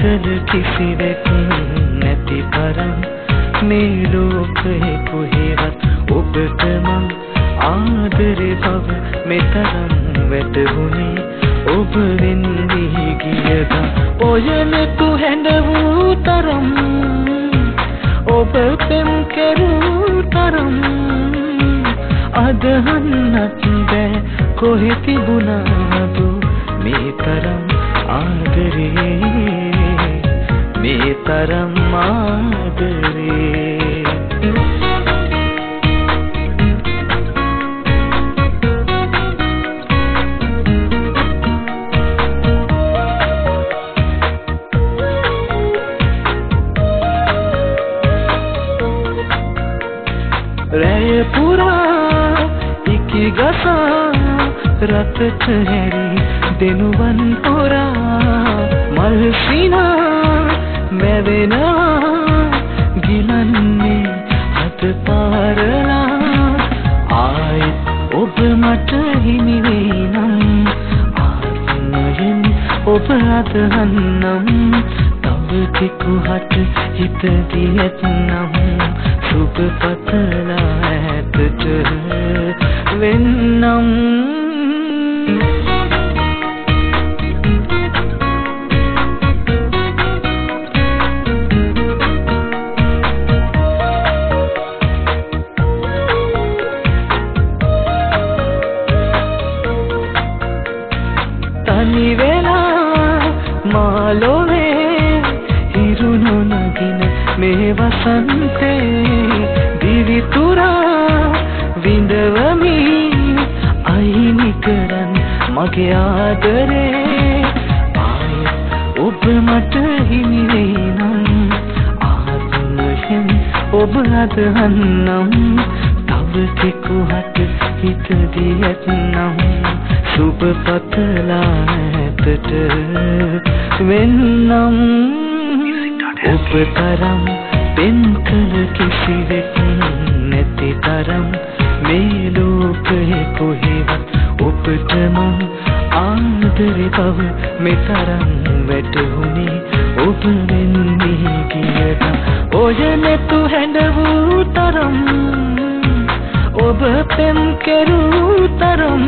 කල කිසිවෙක් නැති තරම් මේ ලෝකේ කොහෙවත් ඔබට මං ආදරේ බව මෙතරම් වැටහුනේ ඔබ වෙන්නේ ගියදා ඔයනතු හැඬ වූ තරම් ඔබ පෙම් කෙරූ තරම් අදහන්නත් බෑ කොහෙ තිබුණාදු මේ තරම් ආදරේ මේ තරම් ආදරේ රැය පුරා ඉකි ගසා රතට හැරි දෙනුවන් පුරා මල් සිනා මැවෙනවා ගිලන්නේ හත පාරලා ආයෙත් ඔබ මට හිමි වෙයි නම් ආත්මයෙන් ඔබ අදහන්නම් තව කිකුහට හිත දියත්නම් සුබ පතලා ඇතට වෙන්නම් තනි වෙලා මාලොවේ හිරු නොනගින මේ වසන්තේ දිවි තුරා විඳවමි අයිනි කරන් මගේ ආදරේ ආයෙත් ඔබ මට හිමි වෙයි නම් ආත්මයෙන් ඔබ අදහන්නම් තව කෙකුහට හිත දියත්නම් සුබ පතලා ඇතට වෙන්නම් ඔබ තරම් පෙන් කල කිසිවෙක් නැති තරම් මේ ලෝකේ කොහෙවත් ඔබට මං ආදරේ බව මෙතරම් වැටහුනේ ඔබ වෙන්නේ ගියදා ඔය නැතු හැඬ වූ තරම් ඔබ පෙම් කෙරූ තරම්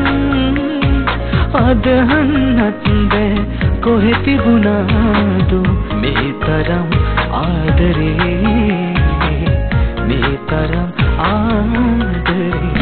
අදහන්නත් බෑ කොහෙ තිබුණාදු මේ තරම් ආදරේ මේ තරම් ආදරේ